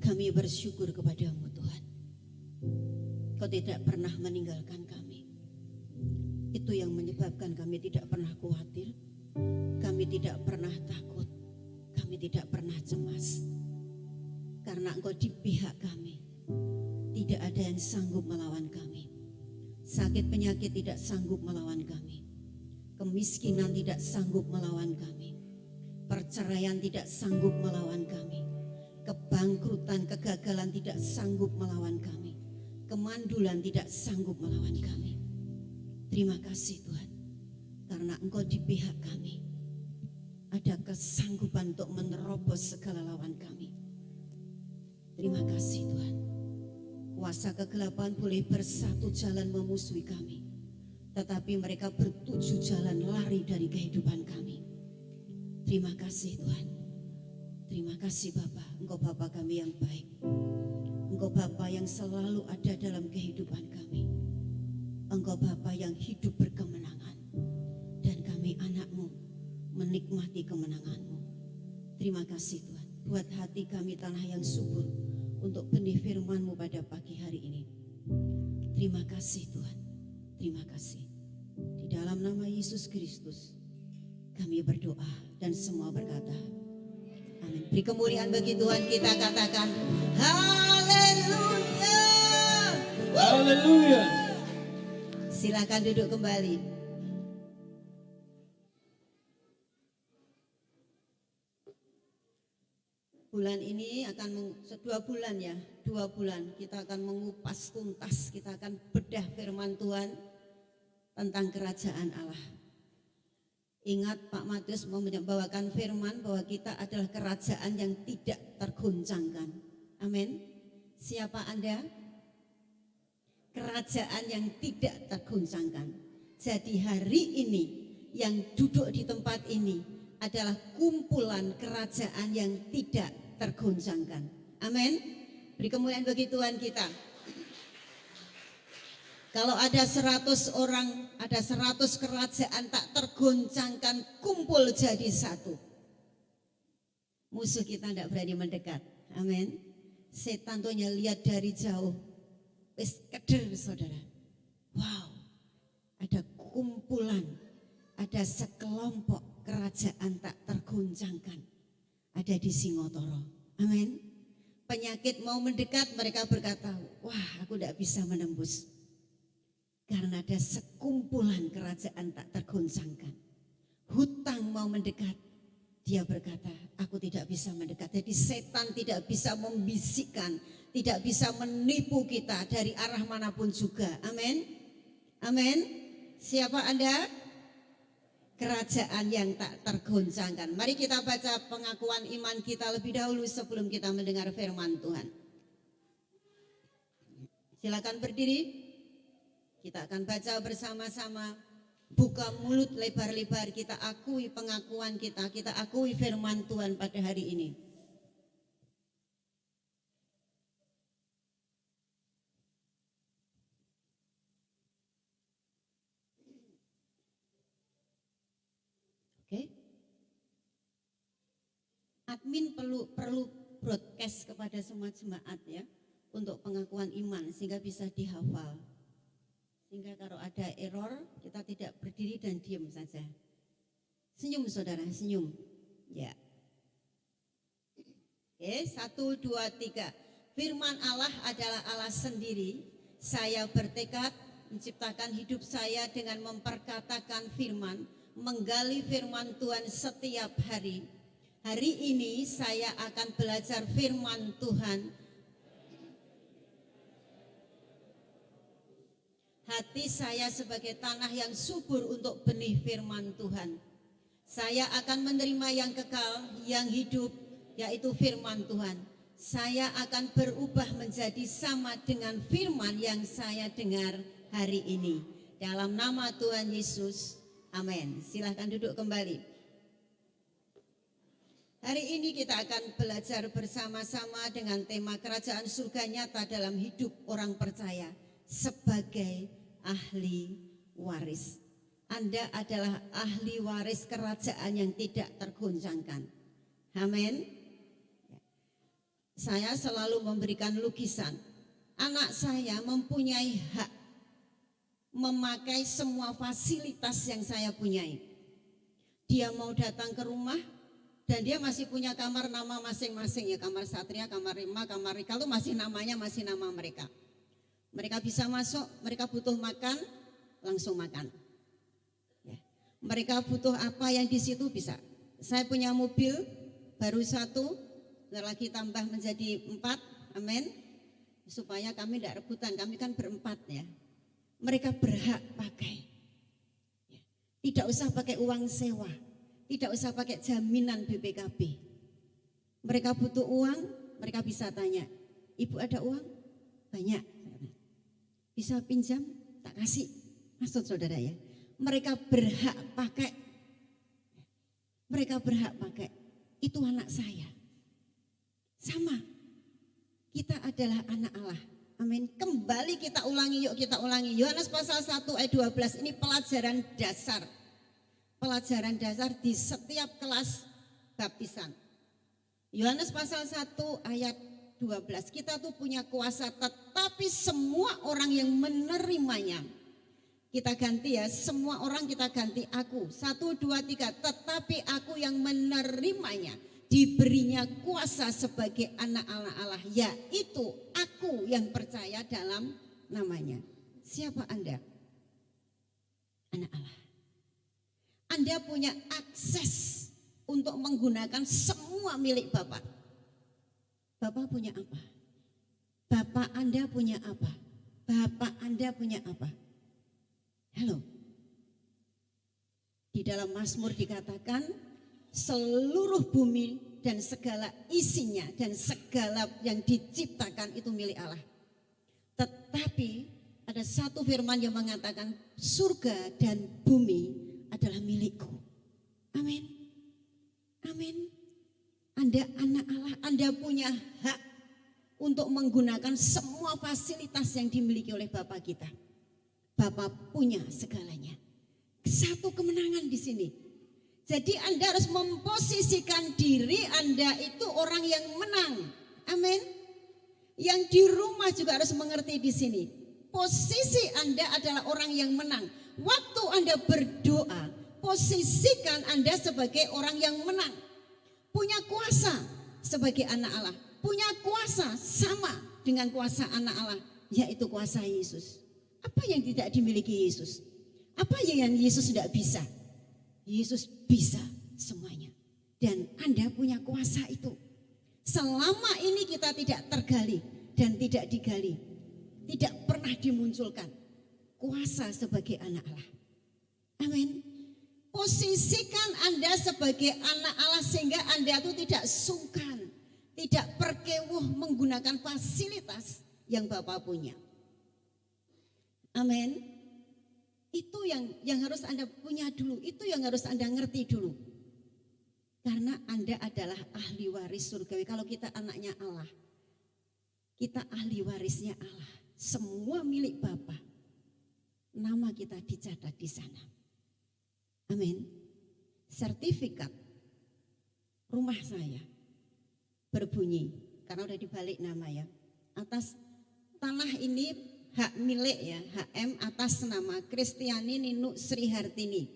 Kami bersyukur kepadamu Tuhan. Kau tidak pernah meninggalkan kami. Itu yang menyebabkan kami tidak pernah khawatir. Kami tidak pernah takut. Kami tidak pernah cemas. Karena Engkau di pihak kami. Tidak ada yang sanggup melawan kami. Sakit penyakit tidak sanggup melawan kami. Kemiskinan tidak sanggup melawan kami. Perceraian tidak sanggup melawan kami. Kebangkrutan, kegagalan tidak sanggup melawan kami. Kemandulan tidak sanggup melawan kami. Terima kasih Tuhan. Karena Engkau di pihak kami. Ada kesanggupan untuk menerobos segala lawan kami. Terima kasih Tuhan. Kuasa kegelapan boleh bersatu jalan memusuhi kami. Tetapi mereka bertuju jalan lari dari kehidupan kami. Terima kasih Tuhan. Terima kasih Bapa. Engkau Bapa kami yang baik. Engkau Bapa yang selalu ada dalam kehidupan kami. Engkau Bapa yang hidup berkemenangan. Dan kami anak-Mu menikmati kemenangan-Mu. Terima kasih Tuhan. Buat hati kami tanah yang subur untuk benih firman-Mu pada pagi hari ini. Terima kasih Tuhan. Terima kasih. Di dalam nama Yesus Kristus kami berdoa dan semua berkata amin. Beri kemuliaan bagi Tuhan, kita katakan haleluya. Haleluya. Silakan duduk kembali. Bulan ini akan 2 bulan ya, 2 bulan kita akan mengupas tuntas, kita akan bedah firman Tuhan tentang kerajaan Allah. Ingat Pak Matius membawakan firman bahwa kita adalah kerajaan yang tidak tergoncangkan. Amin. Siapa Anda? Kerajaan yang tidak tergoncangkan. Jadi hari ini yang duduk di tempat ini adalah kumpulan kerajaan yang tidak tergoncangkan. Amin. Beri kemuliaan bagi Tuhan kita. Kalau ada 100 orang, ada 100 kerajaan tak tergoncangkan, kumpul jadi satu. Musuh kita tidak berani mendekat. Amin. Setan tuh lihat dari jauh. Wis keder saudara. Wow. Ada kumpulan, ada sekelompok kerajaan tak tergoncangkan. Ada di Singotoro. Amin. Penyakit mau mendekat, mereka berkata, wah aku tidak bisa menembus. Karena ada sekumpulan kerajaan tak tergoncangkan. Hutang mau mendekat, dia berkata, aku tidak bisa mendekat. Jadi setan tidak bisa membisikkan, tidak bisa menipu kita dari arah manapun juga. Amin. Amin. Siapa Anda? Kerajaan yang tak tergoncangkan. Mari kita baca pengakuan iman kita lebih dahulu sebelum kita mendengar firman Tuhan. Silakan berdiri. Kita akan baca bersama-sama. Buka mulut lebar-lebar, kita akui pengakuan kita akui firman Tuhan pada hari ini. Oke. Admin perlu broadcast kepada semua jemaat ya untuk pengakuan iman sehingga bisa dihafal. Sehingga kalau ada error, kita tidak berdiri dan diam saja. Senyum saudara, senyum. Ya. Oke, 1, 2, 3. Firman Allah adalah Allah sendiri. Saya bertekad menciptakan hidup saya dengan memperkatakan firman, menggali firman Tuhan setiap hari. Hari ini saya akan belajar firman Tuhan. Hati saya sebagai tanah yang subur untuk benih firman Tuhan. Saya akan menerima yang kekal, yang hidup, yaitu firman Tuhan. Saya akan berubah menjadi sama dengan firman yang saya dengar hari ini. Dalam nama Tuhan Yesus, amin. Silahkan duduk kembali. Hari ini kita akan belajar bersama-sama dengan tema kerajaan surga nyata dalam hidup orang percaya sebagai ahli waris. Anda adalah ahli waris kerajaan yang tidak tergoncangkan. Amin. Saya selalu memberikan lukisan. Anak saya mempunyai hak memakai semua fasilitas yang saya punyai. Dia mau datang ke rumah dan dia masih punya kamar nama masing-masing ya, kamar Satria, kamar Rima, kamar Rika itu masih namanya masih nama mereka. Mereka bisa masuk, mereka butuh makan, langsung makan. Ya. Mereka butuh apa yang di situ bisa. Saya punya mobil baru 1, lagi tambah menjadi 4, amin. Supaya kami tidak rebutan, kami kan berempat ya. Mereka berhak pakai. Ya. Tidak usah pakai uang sewa, tidak usah pakai jaminan BPKB. Mereka butuh uang, mereka bisa tanya, Ibu ada uang? Banyak. Bisa pinjam? Tak kasih. Maksud saudara ya. Mereka berhak pakai. Mereka berhak pakai. Itu anak saya. Sama. Kita adalah anak Allah. Amin. Kembali kita ulangi, yuk kita ulangi. Yohanes pasal 1 ayat 12 ini pelajaran dasar. Pelajaran dasar di setiap kelas baptisan. Yohanes pasal 1 ayat 12. Kita tuh punya kuasa, tetapi semua orang yang menerimanya. Kita ganti ya, semua orang kita ganti aku. 1, 2, 3. Tetapi aku yang menerimanya, diberinya kuasa sebagai anak Allah, yaitu aku yang percaya dalam namanya. Siapa Anda? Anak Allah. Anda punya akses untuk menggunakan semua milik Bapak. Bapak punya apa? Bapak Anda punya apa? Bapak Anda punya apa? Halo. Di dalam Mazmur dikatakan seluruh bumi dan segala isinya dan segala yang diciptakan itu milik Allah. Tetapi ada satu firman yang mengatakan surga dan bumi adalah milikku. Amin. Amin. Anda anak Allah, Anda punya hak untuk menggunakan semua fasilitas yang dimiliki oleh Bapa kita. Bapa punya segalanya. Satu kemenangan di sini. Jadi Anda harus memposisikan diri Anda itu orang yang menang. Amin. Yang di rumah juga harus mengerti di sini. Posisi Anda adalah orang yang menang. Waktu Anda berdoa, posisikan Anda sebagai orang yang menang. Punya kuasa sebagai anak Allah. Punya kuasa sama dengan kuasa anak Allah, yaitu kuasa Yesus. Apa yang tidak dimiliki Yesus? Apa yang Yesus tidak bisa? Yesus bisa semuanya. Dan Anda punya kuasa itu. Selama ini kita tidak tergali dan tidak digali. Tidak pernah dimunculkan kuasa sebagai anak Allah. Amin. Posisikan Anda sebagai anak Allah sehingga Anda itu tidak sungkan, tidak perkewuh menggunakan fasilitas yang Bapak punya. Amin. Itu yang harus Anda punya dulu, itu yang harus Anda ngerti dulu. Karena Anda adalah ahli waris surgawi. Kalau kita anaknya Allah, kita ahli warisnya Allah. Semua milik Bapa. Nama kita dicatat di sana. Amin. Sertifikat rumah saya berbunyi karena udah dibalik nama ya. Atas tanah ini hak milik ya, HM atas nama Kristiani Ninu Sri Hartini.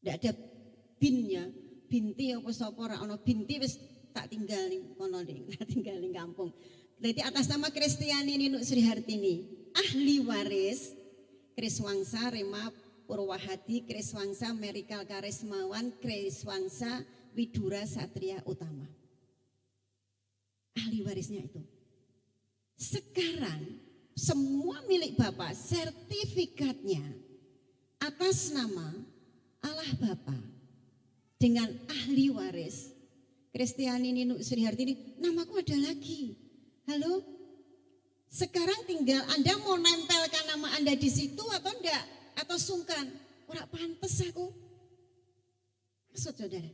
Tidak ada binnya, binti apa sapa ora ana binti wis tak tinggal ning kono tak tinggal ning kampung. Jadi atas nama Kristiani Ninu Sri Hartini, ahli waris Kriswangsa Rema Purwahadi Kriswangsa Merikal Karismawan Kriswangsa Widura Satria Utama. Ahli warisnya itu. Sekarang semua milik Bapak, sertifikatnya atas nama Allah Bapa dengan ahli waris Kristiani Ninu Sri Hartini. Namaku ada lagi. Halo? Sekarang tinggal Anda mau nempelkan nama Anda di situ atau enggak? Atau sungkan? Ora pantes aku. Maksud saudara?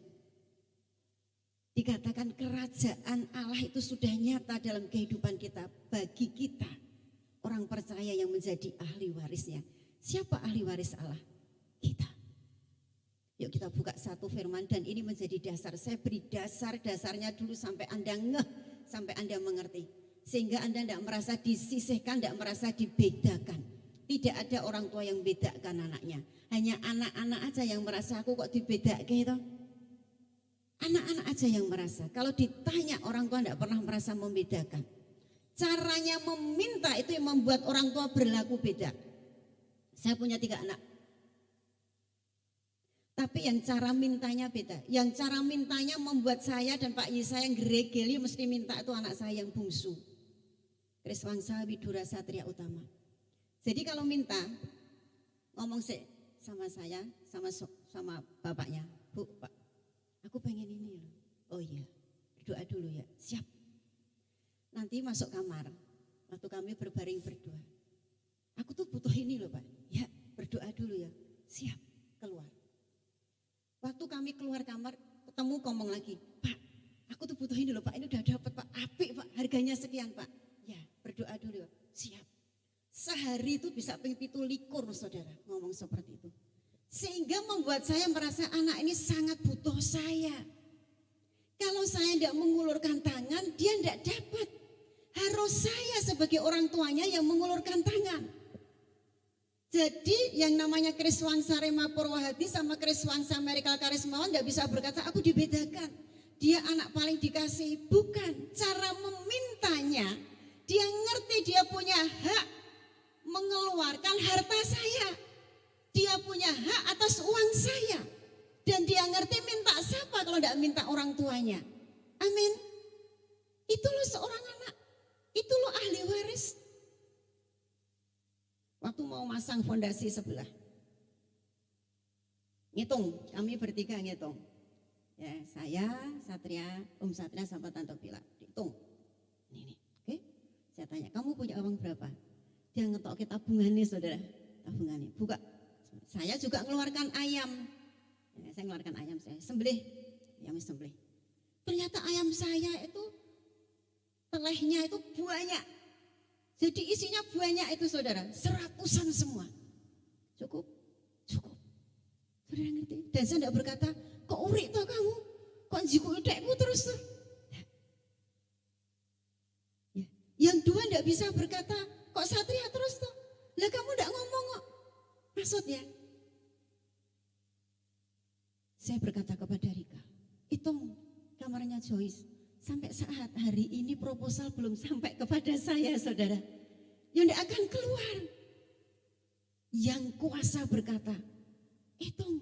Dikatakan kerajaan Allah itu sudah nyata dalam kehidupan kita. Bagi kita, orang percaya yang menjadi ahli warisnya. Siapa ahli waris Allah? Kita. Yuk kita buka satu firman dan ini menjadi dasar. Saya beri dasarnya dulu sampai Anda ngeh, sampai Anda mengerti. Sehingga Anda tidak merasa disisihkan, tidak merasa dibedakan. Tidak ada orang tua yang bedakan anaknya. Hanya anak-anak aja yang merasa aku kok dibedakan gitu. Anak-anak aja yang merasa. Kalau ditanya orang tua tidak pernah merasa membedakan. Caranya meminta itu yang membuat orang tua berlaku beda. Saya punya 3 anak. Tapi yang cara mintanya beda. Yang cara mintanya membuat saya dan Pak Yesa yang geregeli mesti minta itu anak saya yang bungsu. Kriswangsa Widura Satria Utama. Jadi kalau minta, ngomong sama saya, sama bapaknya. Bu, Pak, aku pengen ini loh. Oh iya, berdoa dulu ya. Siap. Nanti masuk kamar, waktu kami berbaring berdoa. Aku tuh butuh ini loh Pak. Ya, berdoa dulu ya. Siap, keluar. Waktu kami keluar kamar, ketemu ngomong lagi, Pak, aku tuh butuh ini loh Pak, ini udah dapat Pak, apik Pak, harganya sekian Pak. Ya, berdoa dulu, siap. Sehari itu bisa ping-17 saudara, ngomong seperti itu. Sehingga membuat saya merasa anak ini sangat butuh saya. Kalau saya tidak mengulurkan tangan, dia tidak dapat. Harus saya sebagai orang tuanya yang mengulurkan tangan. Jadi yang namanya Kriswangsa Rema Purwahati sama Kriswangsa Merikal Karismawan tidak bisa berkata aku dibedakan. Dia anak paling dikasih. Bukan, cara memintanya. Dia ngerti dia punya hak mengeluarkan harta saya. Dia punya hak atas uang saya. Dan dia ngerti minta siapa kalau tidak minta orang tuanya. Amin. Itu loh seorang anak. Itu loh ahli waris. Waktu mau masang fondasi sebelah. Ngitung, kami bertiga ngitung. Ya, saya, Satria, Om Satria sama Tante Pila. Hitung. Ini. Oke. Saya tanya, kamu punya uang berapa? Dia ngetok kita tabungannya saudara. Tabungannya. Buka. Saya juga ngeluarkan ayam. Ya, saya ngeluarkan ayam saya. Sembelih. Ayam sembelih. Ternyata ayam saya itu telehnya itu banyak. Jadi isinya banyak itu saudara, 100-an semua. Cukup, cukup. Saudara ngerti? Dan saya tidak berkata, kok urik toh kamu? Kok jiku idekmu terus tuh? Ya. Yang dua tidak bisa berkata, kok Satria terus tuh? Lah kamu tidak ngomong kok. Maksudnya, saya berkata kepada Rika, hitung kamarnya Joyce. Sampai saat hari ini proposal belum sampai kepada saya saudara. Yang tidak akan keluar. Yang kuasa berkata, hitung,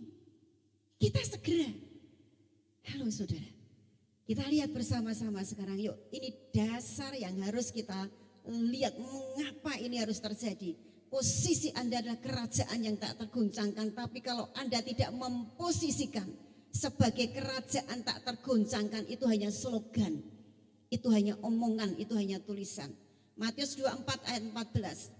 kita segera. Halo saudara, kita lihat bersama-sama sekarang yuk. Ini dasar yang harus kita lihat mengapa ini harus terjadi. Posisi Anda adalah kerajaan yang tak tergoncangkan. Tapi kalau Anda tidak memposisikan sebagai kerajaan tak tergoncangkan, itu hanya slogan, itu hanya omongan, itu hanya tulisan. Matius 24 ayat 14.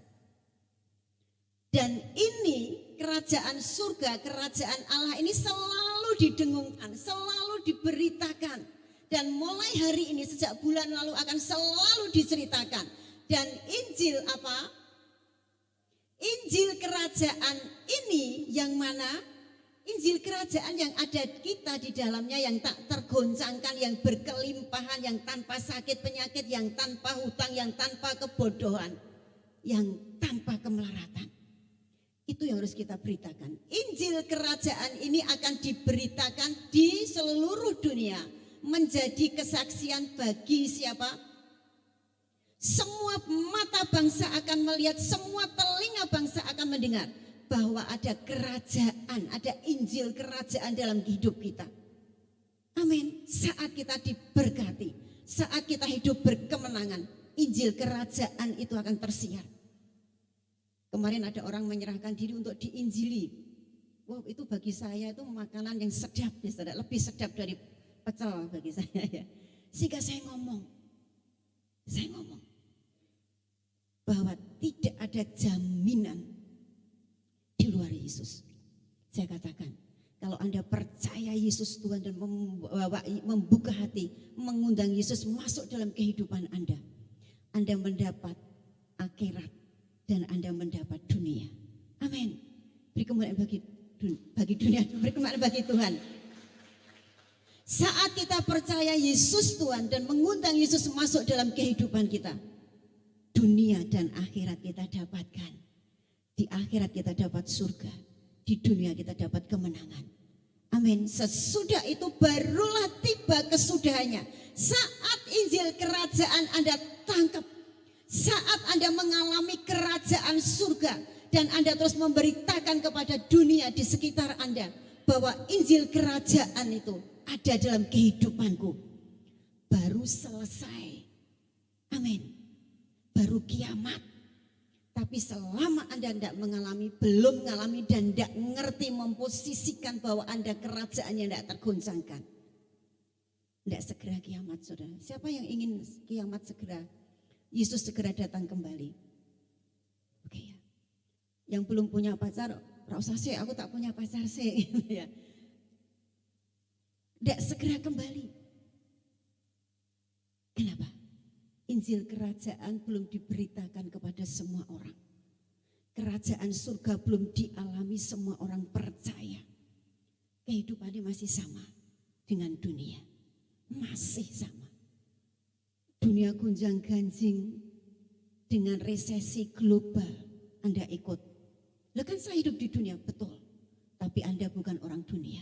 Dan ini kerajaan surga, kerajaan Allah ini selalu didengungkan, selalu diberitakan. Dan mulai hari ini sejak bulan lalu akan selalu diceritakan. Dan Injil apa? Injil kerajaan ini yang mana? Injil kerajaan yang ada kita di dalamnya, yang tak tergoncangkan, yang berkelimpahan, yang tanpa sakit penyakit, yang tanpa hutang, yang tanpa kebodohan, yang tanpa kemelaratan. Itu yang harus kita beritakan. Injil kerajaan ini akan diberitakan di seluruh dunia, menjadi kesaksian bagi siapa? Semua mata bangsa akan melihat, semua telinga bangsa akan mendengar bahwa ada kerajaan, ada Injil kerajaan dalam hidup kita. Amin. Saat kita diberkati, saat kita hidup berkemenangan, Injil kerajaan itu akan tersiar. Kemarin ada orang menyerahkan diri untuk diinjili. Wow, itu bagi saya itu makanan yang sedap, ya, lebih sedap dari pecel bagi saya ya. Sehingga saya ngomong bahwa tidak ada jaminan di luar Yesus. Saya katakan, kalau Anda percaya Yesus Tuhan dan membuka hati, mengundang Yesus masuk dalam kehidupan Anda mendapat akhirat dan Anda mendapat dunia. Amin. beri kemuliaan bagi dunia, beri kemuliaan bagi Tuhan. Saat kita percaya Yesus Tuhan dan mengundang Yesus masuk dalam kehidupan kita, dunia dan akhirat kita dapatkan. Di akhirat kita dapat surga, di dunia kita dapat kemenangan. Amin. Sesudah itu barulah tiba kesudahannya. Saat Injil kerajaan Anda tangkap, saat Anda mengalami kerajaan surga dan Anda terus memberitakan kepada dunia di sekitar Anda bahwa Injil kerajaan itu ada dalam kehidupanku, baru selesai. Amin. Baru kiamat. Tapi selama Anda tidak mengalami, belum mengalami dan tidak mengerti memposisikan bahwa Anda kerajaannya tidak tergoncangkan, tidak segera kiamat, saudara. Siapa yang ingin kiamat segera? Yesus segera datang kembali. Oke ya. Yang belum punya pacar, rasa sih, aku tak punya pacar sih. Ya. Tidak segera kembali. Kenapa? Injil kerajaan belum diberitakan kepada semua orang. Kerajaan surga belum dialami semua orang percaya. Kehidupannya masih sama dengan dunia. Masih sama. Dunia gonjang ganjing dengan resesi global. Anda ikut. Lah kan saya hidup di dunia, betul. Tapi Anda bukan orang dunia.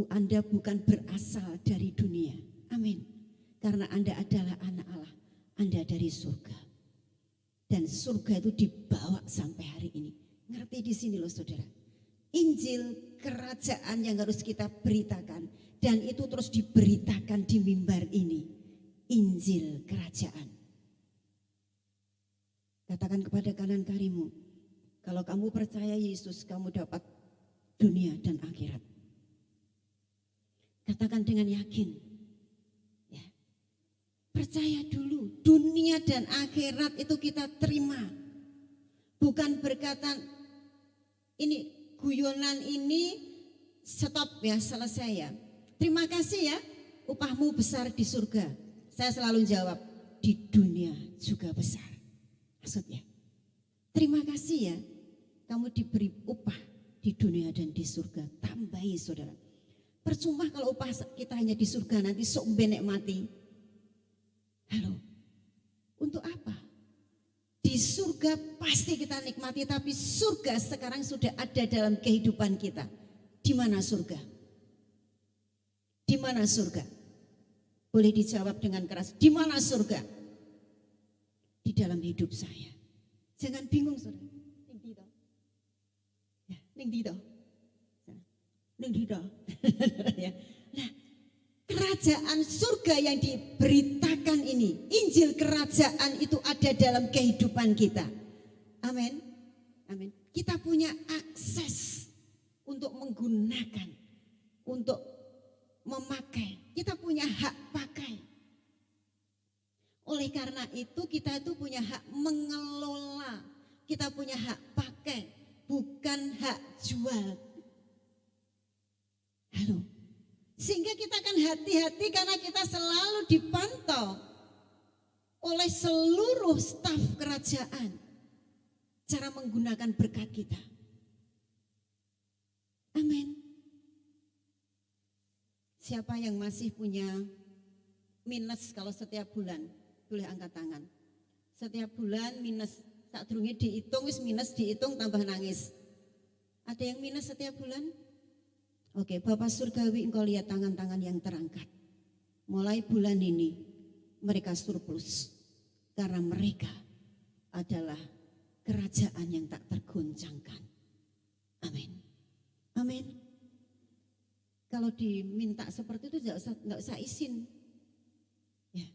Anda bukan berasal dari dunia. Amin. Karena Anda adalah anak Allah, Anda dari surga. Dan surga itu dibawa sampai hari ini. Ngerti di sini loh saudara. Injil kerajaan yang harus kita beritakan. Dan itu terus diberitakan di mimbar ini. Injil kerajaan. Katakan kepada kanan kirimu, kalau kamu percaya Yesus, kamu dapat dunia dan akhirat. Katakan dengan yakin. Percaya dulu, dunia dan akhirat itu kita terima. Bukan berkata, ini guyonan ini stop ya, selesai ya. Terima kasih ya, upahmu besar di surga. Saya selalu jawab, di dunia juga besar. Maksudnya, terima kasih ya, kamu diberi upah di dunia dan di surga. Tambahi saudara. Percuma kalau upah kita hanya di surga, nanti sok benek mati. Halo, untuk apa? Di surga pasti kita nikmati, tapi surga sekarang sudah ada dalam kehidupan kita. Di mana surga? Di mana surga? Boleh dijawab dengan keras. Di mana surga? Di dalam hidup saya. Jangan bingung saudara. Ning di toh. Ya. Nah, kerajaan surga yang diberitakan ini, Injil kerajaan itu ada dalam kehidupan kita. Amin. Amin. Kita punya akses untuk menggunakan, untuk memakai. Kita punya hak pakai. Oleh karena itu kita itu punya hak mengelola. Kita punya hak pakai, bukan hak jual. Halo. Sehingga kita akan hati-hati karena kita selalu dipantau oleh seluruh staf kerajaan. Cara menggunakan berkat kita. Amin. Siapa yang masih punya minus kalau setiap bulan? Boleh angkat tangan. Setiap bulan minus. Tak durunge dihitung, wis minus dihitung tambah nangis. Ada yang minus setiap bulan? Oke, Bapak Surgawi, engkau lihat tangan-tangan yang terangkat. Mulai bulan ini mereka surplus. Karena mereka adalah kerajaan yang tak tergoncangkan. Amin. Amin. Kalau diminta seperti itu enggak usah izin. Ya,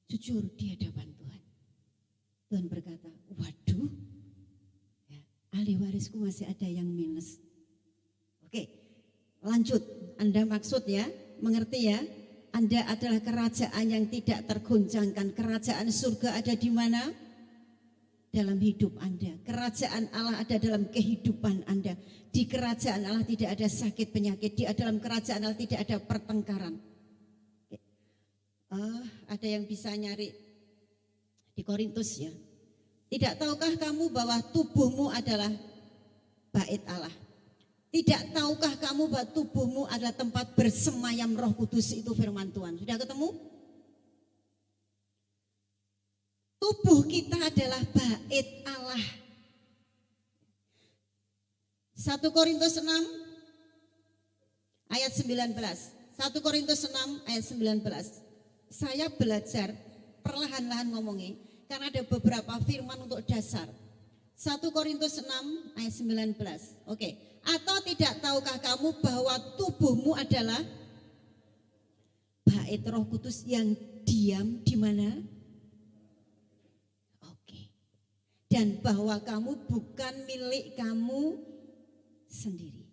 jujur di hadapan Tuhan. Tuhan berkata, waduh, ya, ahli warisku masih ada yang minus. Oke, lanjut. Anda maksud ya, mengerti ya? Anda adalah kerajaan yang tidak tergoncangkan. Kerajaan surga ada di mana? Dalam hidup Anda. Kerajaan Allah ada dalam kehidupan Anda. Di kerajaan Allah tidak ada sakit penyakit. Di dalam kerajaan Allah tidak ada pertengkaran. Ada yang bisa nyari di Korintus ya. Tidak tahukah kamu bahwa tubuhmu adalah bait Allah. Tidak tahukah kamu bahwa tubuhmu adalah tempat bersemayam Roh Kudus, itu firman Tuhan. Sudah ketemu? Tubuh kita adalah bait Allah. 1 Korintus 6 ayat 19. 1 Korintus 6 ayat 19. Saya belajar perlahan-lahan ngomongnya karena ada beberapa firman untuk dasar. 1 Korintus 6 ayat 19. Oke. Atau tidak tahukah kamu bahwa tubuhmu adalah bait Roh Kudus yang diam di mana? Oke. Dan bahwa kamu bukan milik kamu sendiri.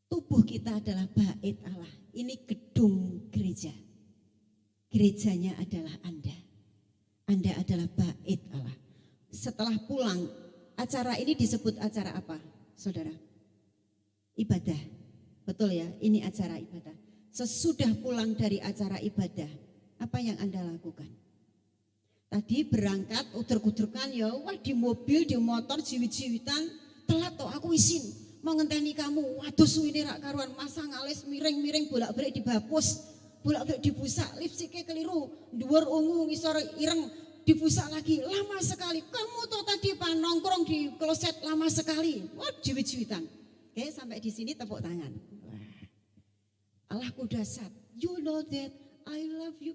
Tubuh kita adalah bait Allah. Ini gedung gereja. Gerejanya adalah Anda. Anda adalah bait Allah. Setelah pulang, acara ini disebut acara apa, saudara? Ibadah. Betul ya, ini acara ibadah. Sesudah pulang dari acara ibadah, apa yang Anda lakukan? Tadi berangkat, udur-udurkan ya, wah di mobil, di motor, jiwit-jiwitan, telat toh aku isin, mau ngenteni kamu, waduh suwine rak karuan, masang alis miring-miring, bolak-balik dibapus, bolak-balik dibusak, lipstiknya keliru, dhuwur ungu, ngisor ireng, dibusak lagi, lama sekali. Kamu tuh tadi pak nongkrong di kloset lama sekali. Wah jiwit-jiwitan. Oke, sampai di sini tepuk tangan. Wah, Allahku dahsyat. You know that I love you.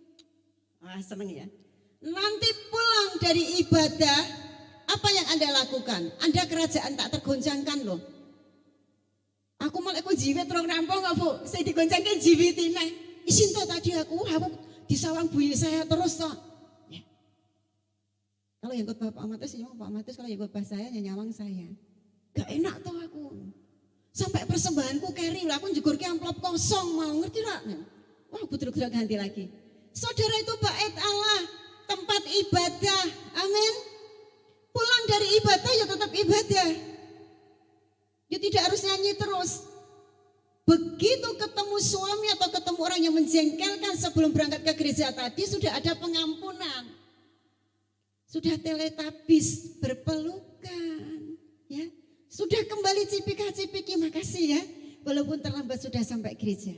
Wah seneng ya. Nanti pulang dari ibadah, apa yang Anda lakukan? Anda kerajaan tak tergoncangkan loh. Aku malah aku jiwit rong rampung nggak bu? Saya digoncangkan jiwit ini. Isin tuh tadi aku disawang buyi saya terus toh. Kalau yang ikut Bapak Matus, nyawang Pak Matus. Kalau yang ikut Pak saya, nyawang saya. Gak enak tuh aku. Sampai persembahanku carry lah, aku jugur ke amplop kosong mau, ngerti gak? Wah, betul-betul ganti lagi. Saudara itu bait Allah, tempat ibadah, amin. Pulang dari ibadah ya tetap ibadah. Ya tidak harus nyanyi terus. Begitu ketemu suami atau ketemu orang yang menjengkelkan sebelum berangkat ke gereja tadi, sudah ada pengampunan. Sudah teletabis berpelukan, ya. Sudah kembali cipika-cipiki, makasih ya. Walaupun terlambat sudah sampai gereja.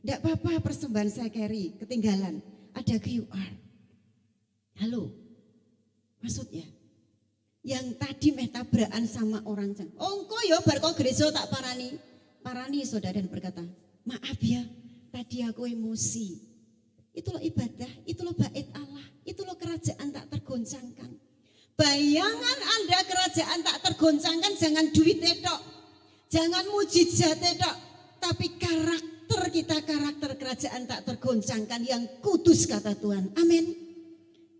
Tidak apa-apa persembahan saya carry, ketinggalan. Ada QR. Halo, maksudnya. Yang tadi tabrakan sama orang. Oh engkau ya bar kok gereja tak parani. Parani saudara dan berkata, maaf ya tadi aku emosi. Itulah ibadah, itulah bait Allah, itulah kerajaan tak tergoncangkan. Bayangan Anda kerajaan tak tergoncangkan jangan duit tok, jangan mujizat tok, tapi karakter kita, karakter kerajaan tak tergoncangkan yang kudus kata Tuhan. Amin.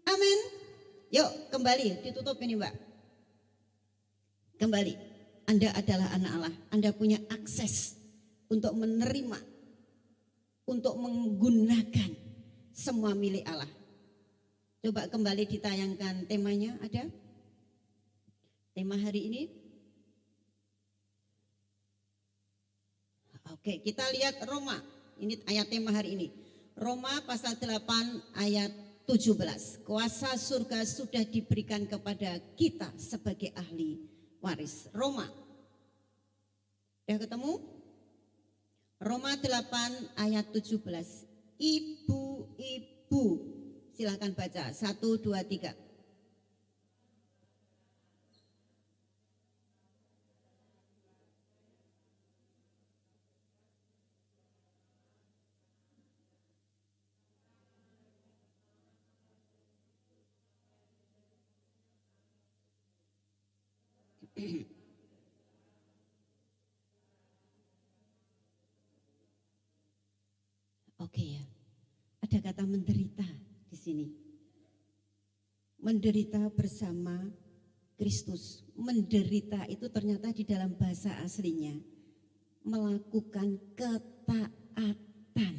Amin. Yuk kembali, ditutup ini Mbak. Kembali, Anda adalah anak Allah, Anda punya akses untuk menerima, untuk menggunakan semua milik Allah. Coba kembali ditayangkan temanya, ada? Tema hari ini. Oke, kita lihat Roma. Ini ayat tema hari ini. Roma pasal 8 ayat 17. Kuasa surga sudah diberikan kepada kita sebagai ahli waris. Roma. Sudah ketemu? Roma 8 ayat 17. Ibu-ibu, silakan baca 1, 2, 3. Oke ya. Ada kata menderita di sini. Menderita bersama Kristus. Menderita itu ternyata di dalam bahasa aslinya melakukan ketaatan.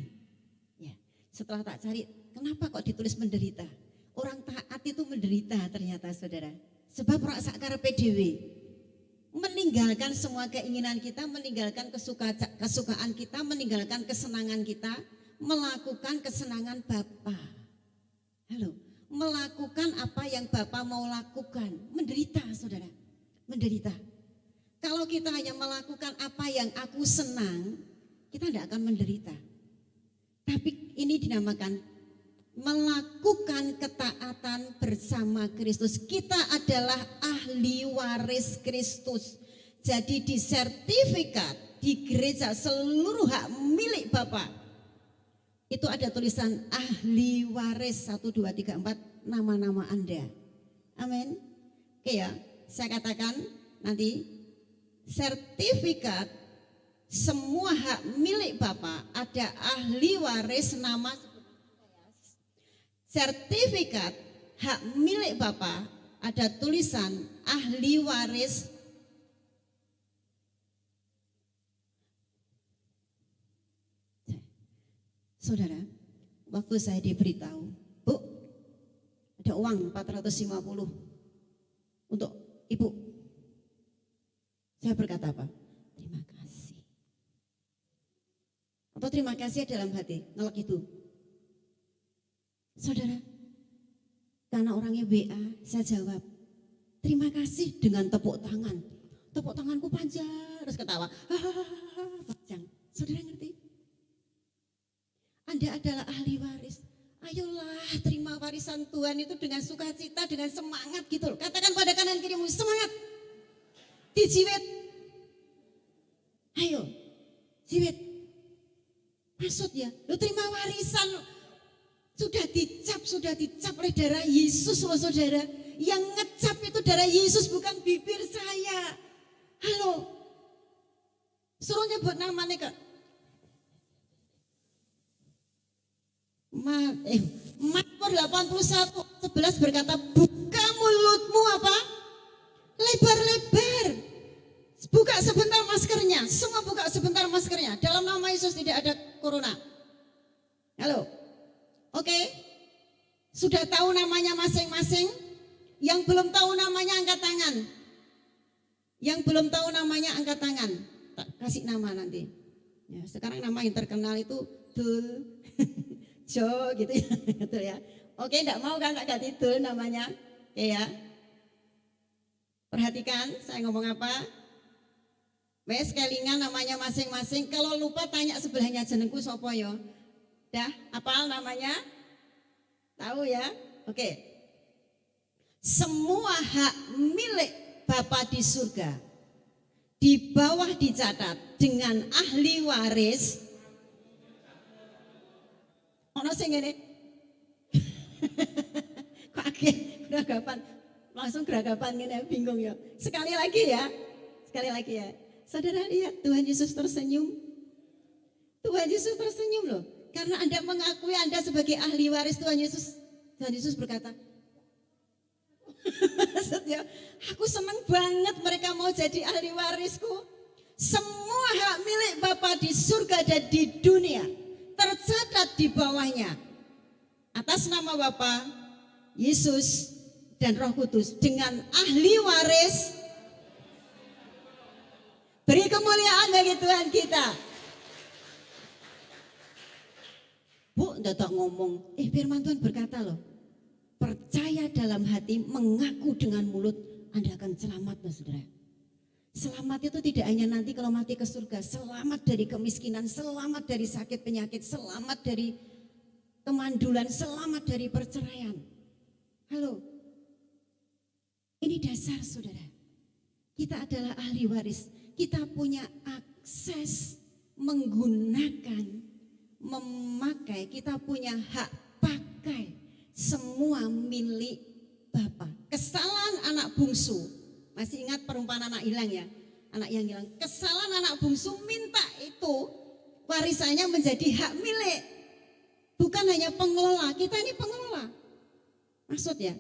Ya. Setelah tak cari, kenapa kok ditulis menderita? Orang taat itu menderita ternyata saudara. Sebab rak sakarepe dhewe. Meninggalkan semua keinginan kita, meninggalkan kesukaan kita, meninggalkan kesenangan kita, melakukan kesenangan Bapa. Halo, melakukan apa yang Bapa mau lakukan. Menderita saudara, menderita. Kalau kita hanya melakukan apa yang aku senang, kita tidak akan menderita. Tapi ini dinamakan melakukan ketaatan bersama Kristus. Kita adalah ahli waris Kristus. Jadi di sertifikat di gereja seluruh hak milik Bapa itu ada tulisan ahli waris 1, 2, 3, 4 nama-nama Anda. Amin. Oke ya, saya katakan nanti sertifikat semua hak milik Bapa ada ahli waris nama sertifikat hak milik Bapa ada tulisan ahli waris. Saudara, waktu saya diberitahu, Bu, ada uang 450 untuk Ibu. Saya berkata apa? Terima kasih. Atau terima kasih dalam hati, nolak itu. Saudara, karena orangnya WA, saya jawab, terima kasih dengan tepuk tangan. Tepuk tanganku panjang, terus ketawa. Panjang. Saudara ngerti? Anda adalah ahli waris. Ayolah terima warisan Tuhan itu dengan sukacita, dengan semangat gitu loh. Katakan pada kanan kirimu, semangat. Dijiwet. Ayo, jiwet. Maksud ya, lu terima warisan. Sudah dicap oleh darah Yesus loh saudara. Yang ngecap itu darah Yesus bukan bibir saya. Halo. Suruh nyebut namanya Kak. Mazmur 81:11 berkata, buka mulutmu apa? Lebar-lebar. Buka sebentar maskernya. Semua buka sebentar maskernya. Dalam nama Yesus tidak ada corona. Halo. Oke. Sudah tahu namanya masing-masing? Yang belum tahu namanya angkat tangan. Yang belum tahu namanya angkat tangan. Tak kasih nama nanti. Ya, sekarang nama yang terkenal itu Dul. Jo gitu ya, betul ya. Oke, enggak mau kan tak ganti Dul namanya. Oke ya. Perhatikan saya ngomong apa. Wes kelingan namanya masing-masing. Kalau lupa tanya sebelahnya jenengku sopo yo. Dah, hafal namanya? Tahu ya? Oke. Semua hak milik Bapa di surga di bawah dicatat dengan ahli waris. Ono sing ngene. Kaget, geragapan. Langsung geragapan ngene bingung ya. Sekali lagi ya. Saudara lihat Tuhan Yesus tersenyum. Tuhan Yesus tersenyum loh. Karena Anda mengakui Anda sebagai ahli waris Tuhan Yesus. Tuhan Yesus berkata, maksudnya, aku senang banget mereka mau jadi ahli warisku. Semua hak milik Bapa di surga dan di dunia tercatat di bawahnya atas nama Bapa, Yesus dan Roh Kudus dengan ahli waris. Beri kemuliaan bagi Tuhan kita. Bu, tak ngomong. Firman Tuhan berkata loh, percaya dalam hati, mengaku dengan mulut, Anda akan selamat loh saudara. Selamat itu tidak hanya nanti kalau mati ke surga, selamat dari kemiskinan, selamat dari sakit penyakit, selamat dari kemandulan, selamat dari perceraian. Halo, ini dasar saudara. Kita adalah ahli waris, kita punya akses menggunakan, memakai, kita punya hak pakai semua milik Bapa. Kesalahan anak bungsu. Masih ingat perumpamaan anak hilang ya? Anak yang hilang. Kesalahan anak bungsu minta itu warisannya menjadi hak milik. Bukan hanya pengelola, kita ini pengelola. Maksud ya,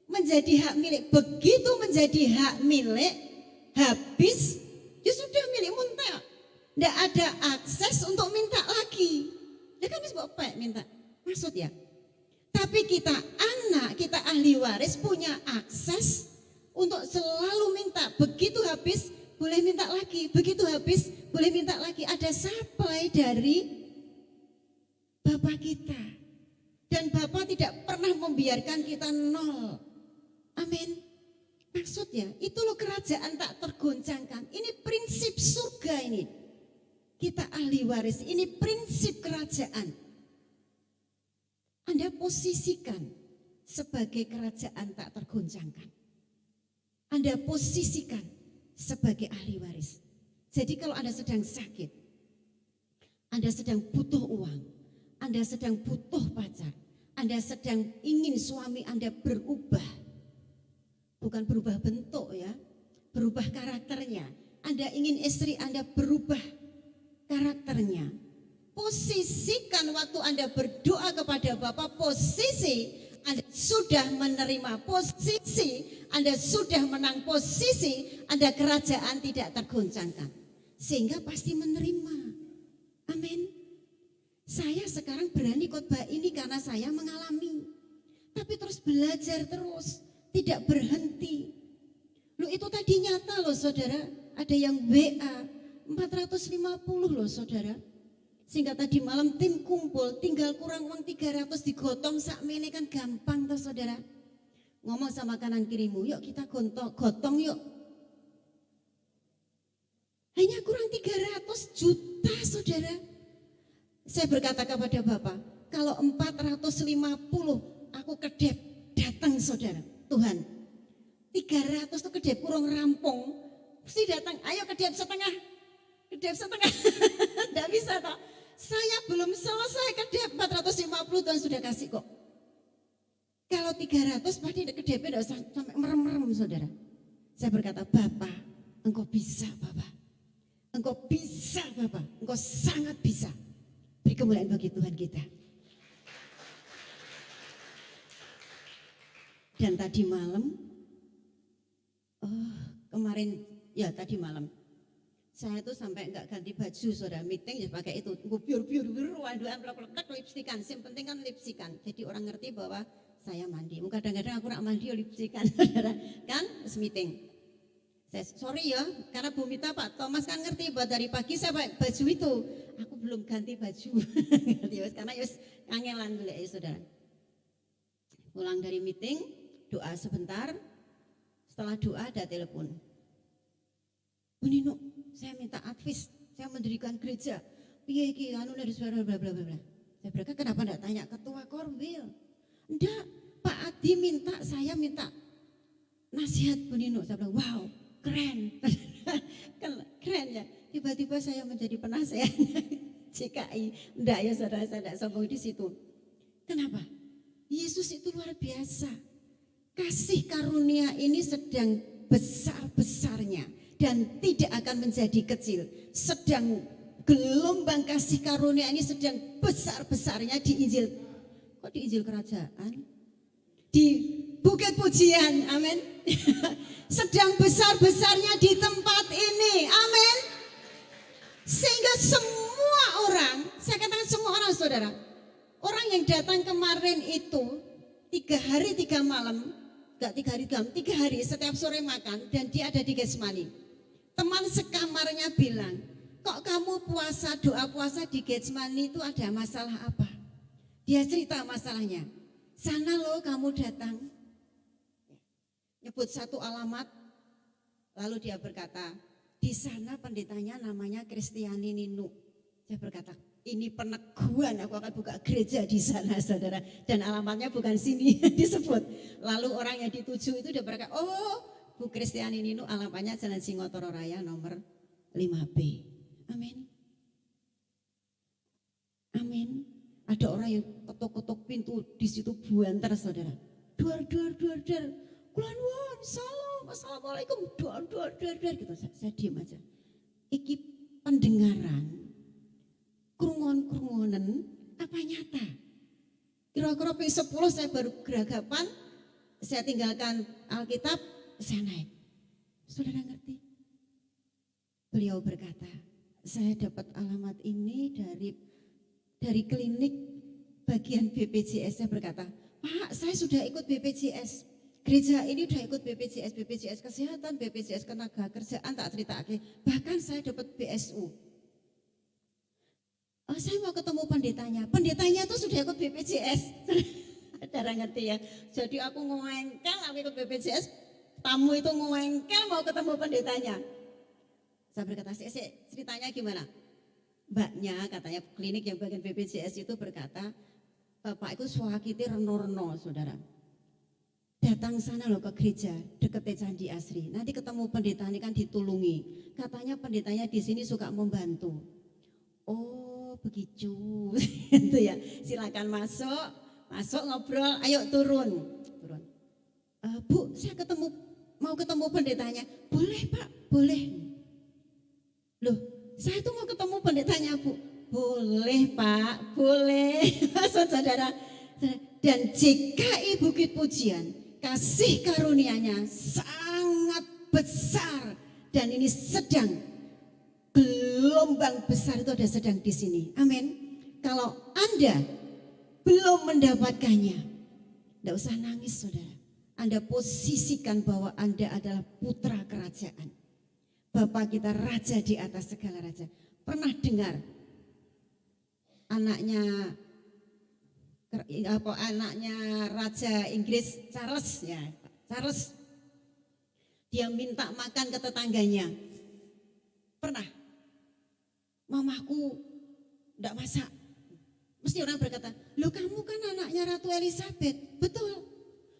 menjadi hak milik. Begitu menjadi hak milik, habis, ya sudah milik muntah. Tidak ada akses untuk minta lagi. Ya kan bisa bapak minta. Maksud ya. Tapi kita anak, kita ahli waris punya akses untuk selalu minta. Begitu habis boleh minta lagi. Begitu habis boleh minta lagi. Ada supply dari Bapa kita. Dan Bapa tidak pernah membiarkan kita nol. Amin. Maksudnya itu loh kerajaan tak tergoncangkan. Ini prinsip surga ini. Kita ahli waris, ini prinsip kerajaan. Anda posisikan sebagai kerajaan tak tergoncangkan. Anda posisikan sebagai ahli waris. Jadi kalau Anda sedang sakit, Anda sedang butuh uang, Anda sedang butuh pacar, Anda sedang ingin suami Anda berubah. Bukan berubah bentuk ya, berubah karakternya. Anda ingin istri Anda berubah karakternya. Posisikan waktu Anda berdoa kepada Bapa, posisi Anda sudah menerima, posisi Anda sudah menang, posisi Anda kerajaan tidak tergoncangkan. Sehingga pasti menerima. Amin. Saya sekarang berani khotbah ini karena saya mengalami. Tapi terus belajar terus. Tidak berhenti. Loh itu tadi nyata loh saudara. Ada yang WA 450 loh saudara. Sehingga tadi malam tim kumpul tinggal kurang uang 300 digotong sakmene kan gampang toh saudara. Ngomong sama kanan kirimu, yuk kita gotong yuk. Hanya kurang 300 juta saudara. Saya berkata kepada Bapak, kalau 450 aku kedep datang saudara. Tuhan, 300 itu kedep kurang rampung, mesti datang, ayo kedep setengah, tidak bisa toh. Saya belum selesai kedep 450 Tuhan sudah kasih kok. Kalau 300 pasti kedepnya tidak sampai merem-merem saudara. Saya berkata, Bapak, engkau bisa Bapak, engkau bisa Bapak, engkau sangat bisa. Beri kemuliaan bagi Tuhan kita. Dan tadi malam, tadi malam, saya tuh sampai enggak ganti baju, saudara, meeting ya pakai itu, biur, wanduan, plek, lipstikan, yang penting kan lipstikan. Jadi orang ngerti bahwa saya mandi. Kadang-kadang aku nak mandi lipstikan, saudara, kan, meeting. Saya sorry ya, karena Bu Mita, Pak Thomas kan ngerti bahwa dari pagi saya pakai baju itu, aku belum ganti baju, karena ya kangelan dulu ya saudara. Pulang dari meeting. Doa sebentar, setelah doa ada telepon. Bu Nino, saya minta advis, saya mendirikan gereja. Piye iki anu dari suara bla bla bla. Saya berkata kenapa enggak tanya ketua Korwil? Enggak, Pak Adi saya minta nasihat Bu Nino. Saya bilang, wow, keren. Keren ya. Tiba-tiba saya menjadi penasehat CKI. Enggak ya saudara, saya enggak sombong di situ. Kenapa? Yesus itu luar biasa. Kasih karunia ini sedang besar-besarnya dan tidak akan menjadi kecil. Sedang gelombang kasih karunia ini sedang besar-besarnya di Injil. Kok di Injil kerajaan? Di Bukit Pujian, amin. Sedang besar-besarnya di tempat ini, amin. Sehingga semua orang, saya katakan semua orang saudara, orang yang datang kemarin itu 3 hari 3 malam, enggak 3 hari setiap sore makan dan dia ada di Getsemani. Teman sekamarnya bilang, kok kamu puasa, doa puasa di Getsemani itu ada masalah apa? Dia cerita masalahnya. Sana loh kamu datang. Nyebut satu alamat, lalu dia berkata, di sana pendetanya namanya Kristiani Ninu. Saya berkata, ini peneguhan, aku akan buka gereja di sana saudara. Dan alamatnya bukan sini disebut. Lalu orang yang dituju itu dia berkata, oh Bu Kristiani Ninu alamatnya Jalan Singotoro Raya nomor 5B. Amin. Amin. Ada orang yang ketuk-ketuk pintu di situ buantar saudara. Duar. Kulanwan, salam, assalamualaikum, duar gitu. Saya diam aja. Iki pendengaran. Kerungon-kerungonan apa nyata? Kira-kira P10 saya baru geragapan, saya tinggalkan Alkitab, saya naik. Saudara ngerti? Beliau berkata, saya dapat alamat ini dari klinik bagian BPJS. Saya berkata, Pak, saya sudah ikut BPJS. Gereja ini sudah ikut BPJS kesehatan, BPJS tenaga kerjaan, tak cerita lagi. Bahkan saya dapat BSU. Oh, saya mau ketemu pendetanya itu sudah ikut BPJS. Saudara ngerti ya. Jadi aku ngengkel, aku ikut BPJS, tamu itu ngewengkel mau ketemu pendetanya. Saya berkata, ceritanya gimana? Mbaknya katanya klinik yang bagian BPJS itu berkata, Bapak itu suakiti reno-reno saudara. Datang sana loh ke gereja deket Candi Asri. Nanti ketemu pendetanya kan ditulungi. Katanya pendetanya di sini suka membantu. Oh begitu, itu ya. Silakan masuk ngobrol. Ayo turun. Bu, saya mau ketemu pendetanya. Boleh Pak, boleh. Loh, saya tuh mau ketemu pendetanya Bu. Boleh Pak, boleh. Saudara. Dan jika Ibu Bukit Pujian kasih karunia-Nya sangat besar dan ini sedang gelombang besar itu ada sedang di sini. Amin. Kalau Anda belum mendapatkannya, tidak usah nangis saudara. Anda posisikan bahwa Anda adalah putra kerajaan. Bapak kita raja di atas segala raja. Pernah dengar anaknya Raja Inggris Charles ya, Charles dia minta makan ke tetangganya. Pernah, mamaku enggak masak. Mesti orang berkata, "Loh kamu kan anaknya Ratu Elizabeth." Betul.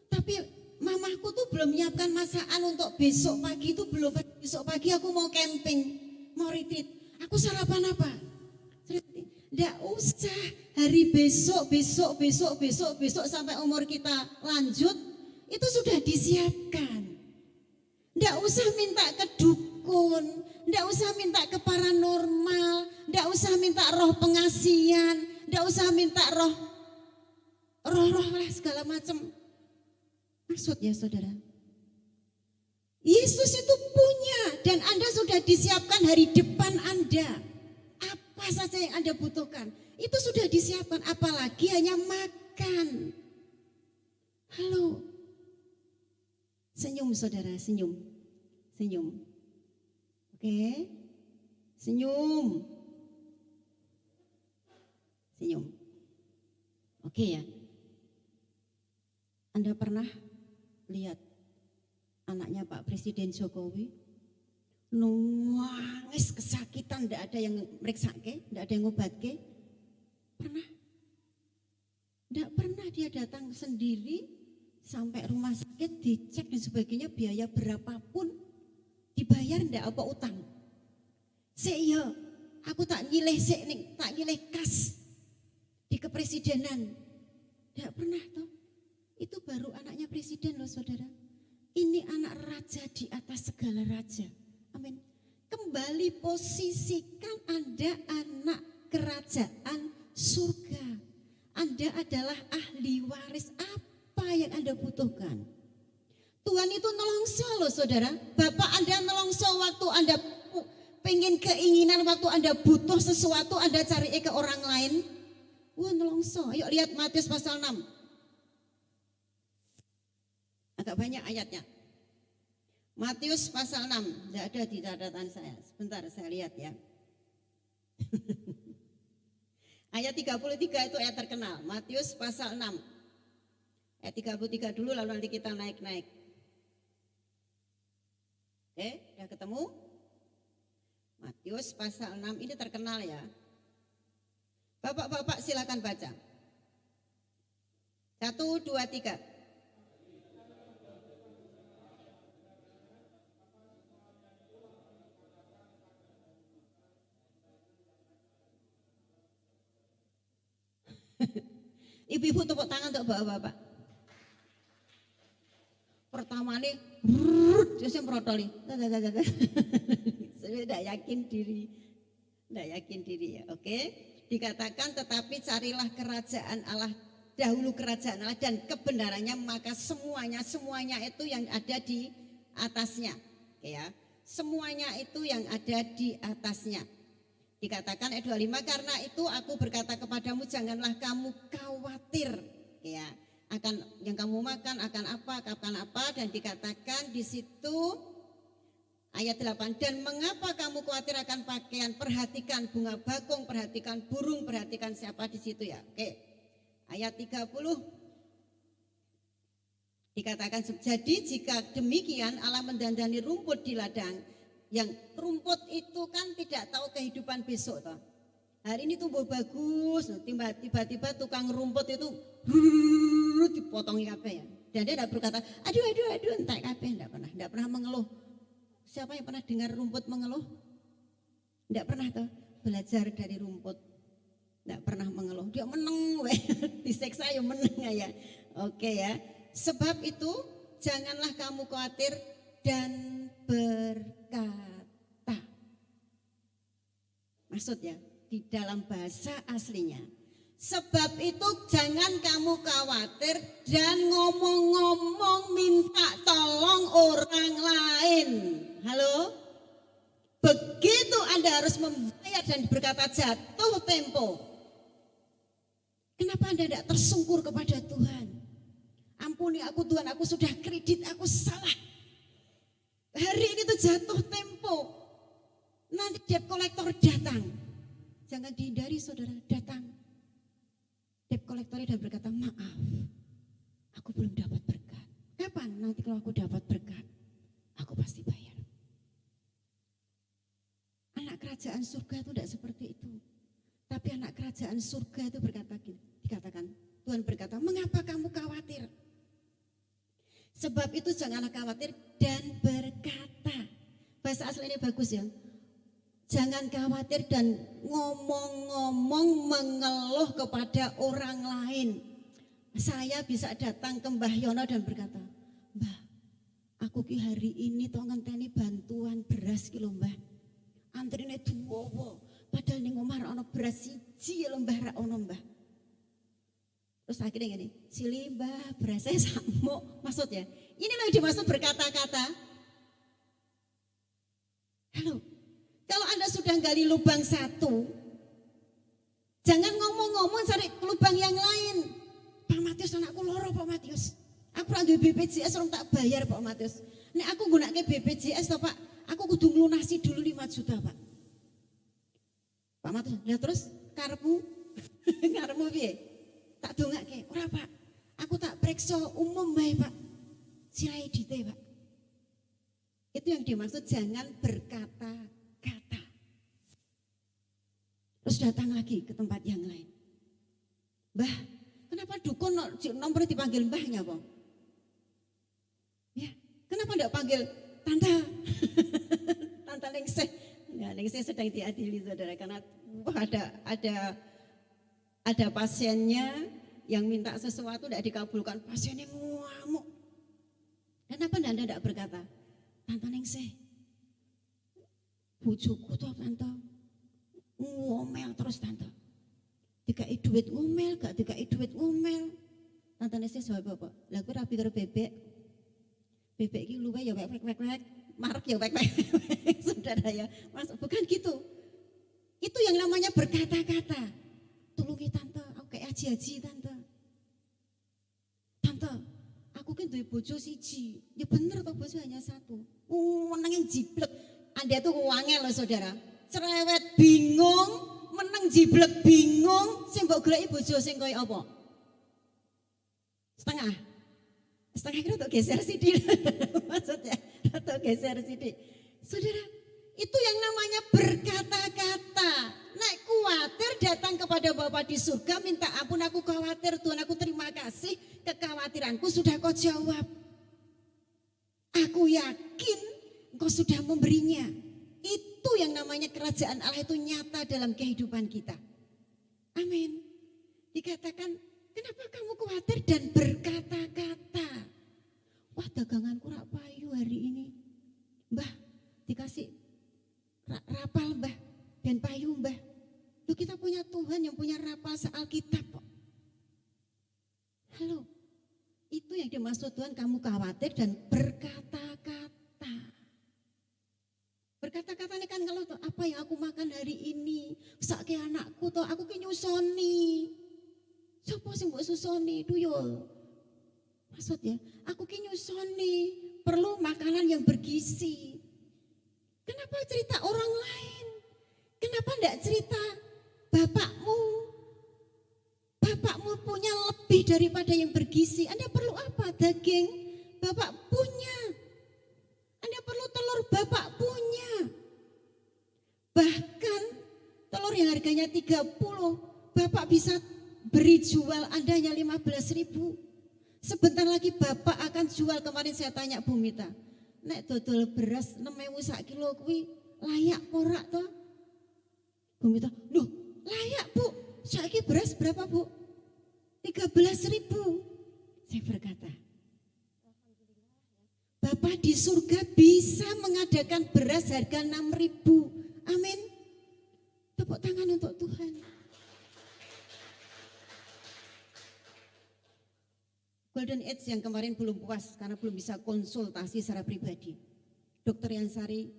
Tapi mamaku tuh belum menyiapkan masakan untuk besok pagi itu belum. Besok pagi aku mau camping, mau retreat. Aku sarapan apa? Tidak usah hari besok sampai umur kita lanjut itu sudah disiapkan. Tidak usah minta ke dukun, tidak usah minta ke paranormal, tidak usah minta roh pengasihan, tidak usah minta roh lah segala macam. Maksudnya saudara, Yesus itu punya dan Anda sudah disiapkan hari depan Anda. Apa saja yang Anda butuhkan, itu sudah disiapkan, apalagi hanya makan. Halo. Senyum saudara, senyum. Oke. Senyum. Oke ya. Anda pernah lihat anaknya Pak Presiden Jokowi? Nangis kesakitan, tidak ada yang meriksake, tidak ada yang ngobatke. Pernah? Tidak pernah dia datang sendiri sampai rumah sakit, dicek dan sebagainya, biaya berapapun dibayar tidak apa utang. Saya, aku tak nyileh kas di kepresidenan. Tidak pernah toh. Itu baru anaknya presiden loh saudara. Ini anak raja di atas segala raja. Amin. Kembali posisikan Anda anak kerajaan surga. Anda adalah ahli waris. Apa yang Anda butuhkan? Tuhan itu nolongso loh saudara. Bapak Anda nolongso waktu Anda pengen keinginan, waktu Anda butuh sesuatu Anda cari ke orang lain. Wah nolongso. Ayo lihat Matius pasal 6. Agak banyak ayatnya. Matius pasal 6, tidak ada di catatan saya. Sebentar saya lihat ya. Ayat 33 itu ayat terkenal. Matius pasal 6. Ayat 33 dulu lalu nanti kita naik-naik. Oke, sudah ketemu? Matius pasal 6 ini terkenal ya. Bapak-bapak silakan baca. 1, 2, 3. Ibu-ibu tepuk tangan untuk bapak-bapak. Pertama nih, saya merotoli. Saya tidak yakin diri ya. Oke, dikatakan tetapi carilah kerajaan Allah, dahulu kerajaan Allah dan kebenarannya, maka semuanya itu yang ada di atasnya. Oke ya, semuanya itu yang ada di atasnya. Dikatakan ayat 25, karena itu aku berkata kepadamu janganlah kamu khawatir ya akan yang kamu makan, akan apa, kapan apa, dan dikatakan di situ ayat 8, dan mengapa kamu khawatir akan pakaian, perhatikan bunga bakung, perhatikan burung, perhatikan siapa di situ ya. Oke. Ayat 30. Dikatakan, jadi jika demikian Allah mendandani rumput di ladang, yang rumput itu kan tidak tahu kehidupan besok toh. Hari ini tumbuh bagus, tiba-tiba tukang rumput itu dipotongi kabeh ya. Dan dia tidak berkata, aduh, entek kabeh, tidak pernah mengeluh. Siapa yang pernah dengar rumput mengeluh? Tidak pernah toh. Belajar dari rumput, tidak pernah mengeluh. Dia meneng, diseksa ya meneng ya. Oke ya. Sebab itu janganlah kamu khawatir dan berkata. Maksudnya di dalam bahasa aslinya. Sebab itu jangan kamu khawatir dan ngomong-ngomong minta tolong orang lain. Halo? Begitu Anda harus membayar dan berkata jatuh tempo. Kenapa Anda tidak tersungkur kepada Tuhan? Ampuni aku Tuhan, aku sudah kredit, aku salah. Hari ini tuh jatuh tempo. Nanti debt collector datang. Jangan dihindari saudara, datang. Debt collector dan berkata, maaf, aku belum dapat berkat. Kapan? Nanti kalau aku dapat berkat, aku pasti bayar. Anak kerajaan surga itu tidak seperti itu. Tapi anak kerajaan surga itu dikatakan, Tuhan berkata, mengapa kamu khawatir? Sebab itu janganlah khawatir dan berkata. Bahasa aslinya bagus ya. Jangan khawatir dan ngomong-ngomong mengeluh kepada orang lain. Saya bisa datang ke Mbah Yono dan berkata, Mbah, aku ki hari ini toh ngenteni bantuan beras ki lho Mbah. Antrine duwowo, padahal ning omah ana beras siji lho Mbah, ra ono Mbah. Terus akhirnya gini, sili Mbah berasnya samuk. Maksudnya, ini loh dimaksud berkata-kata. Halo, kalau Anda sudah gali lubang satu, jangan ngomong-ngomong cari lubang yang lain. Pak Matius anakku loro Pak Matius. Aku ora duwe BPJS orang tak bayar Pak Matius. Nek aku nggunakake BPJS toh Pak, aku kudu nglunasi dulu 5 juta Pak. Pak Matius, ya terus karepmu karepmu piye? Tak dongake, ora Pak. Aku tak periksa umum bae Pak. Silai dite Pak. Itu yang dimaksud jangan berkata-kata. Terus datang lagi ke tempat yang lain. Mbah, kenapa dukun nomor dipanggil mbahnya Bang? Ya, kenapa enggak panggil tante? Tante Ningsih. Ya, Ningsih sedang diadili saudara karena ada pasiennya yang minta sesuatu tidak dikabulkan, pasiennya ngamuk. Kenapa Anda tidak berkata, Tante Ningsih, bojoku toh Tante, ngomel terus Tante. Dikai duit ngomel, gak dikai duit ngomel. Tante Ningsih jawab apa? Lah kowe ra pikir bebek. Bebek iki luwe ya wek, marek ya wek. Saudara ya, Mas, bukan gitu. Itu yang namanya berkata-kata. Tulungi Tante, aku kayak haji Tante. Tante, aku kan duwe bojo siji. Ya bener toh bojo hanya satu. Meneng jiblek. Anda tuh wangel loh saudara. Cerewet bingung, meneng jiblek bingung, sing mbok goleki bojo sing koyo apa? Setengah kira untuk geser sidik. Maksudnya atau geser sidik. Saudara, itu yang namanya berkata-kata. Nek khawatir datang kepada Bapa di surga minta ampun, aku khawatir Tuhan, aku terima kasih, kekhawatiranku sudah kau jawab. Aku yakin engkau sudah memberinya. Itu yang namanya kerajaan Allah itu nyata dalam kehidupan kita. Amin. Dikatakan, kenapa kamu khawatir dan berkata-kata? Wah, daganganku rak payu hari ini. Mbah, dikasih rapal Mbah dan payu Mbah. Loh, kita punya Tuhan yang punya rapal se-Alkitab kok. Halo, itu yang dimaksud Tuhan kamu khawatir dan berkata-kata. Berkata-kata ini kan kalau apa yang aku makan hari ini, sak ke anakku toh aku ki nyusoni. Sopo sing mbok susoni tuyul. Maksudnya, aku ki nyusoni, perlu makanan yang bergizi. Kenapa cerita orang lain? Kenapa enggak cerita bapakmu? Bapakmu punya lebih lebih daripada yang bergizi. Anda perlu apa? Daging, Bapak punya. Anda perlu telur, Bapak punya. Bahkan telur yang harganya 30, Bapak bisa beri jual Anda hanya 15.000. Sebentar lagi Bapak akan jual. Kemarin saya tanya Bu Mita, nek dodol beras 6.000 sak kilo kuwi layak ora toh? Bu Mita, loh layak Bu, saiki beras berapa Bu? 13.000. Saya berkata, Bapak di surga bisa mengadakan beras harga 6.000. Amin. Tepuk tangan untuk Tuhan. Golden Age yang kemarin belum puas karena belum bisa konsultasi secara pribadi. Dokter Yansari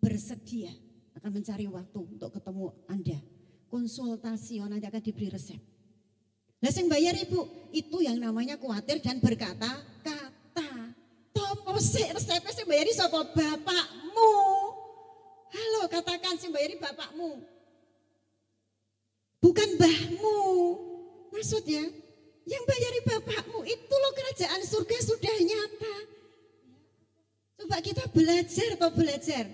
bersedia akan mencari waktu untuk ketemu Anda. Konsultasi, nanti akan diberi resep. Nah, yang bayar Ibu, itu yang namanya khawatir dan berkata-kata. Topo sik resepnya sing bayari sapa? Bapakmu. Halo, katakan sing bayari bapakmu. Bukan mbahmu. Maksudnya yang bayari bapakmu, itu loh kerajaan surga sudah nyata. Coba kita belajar atau belajar.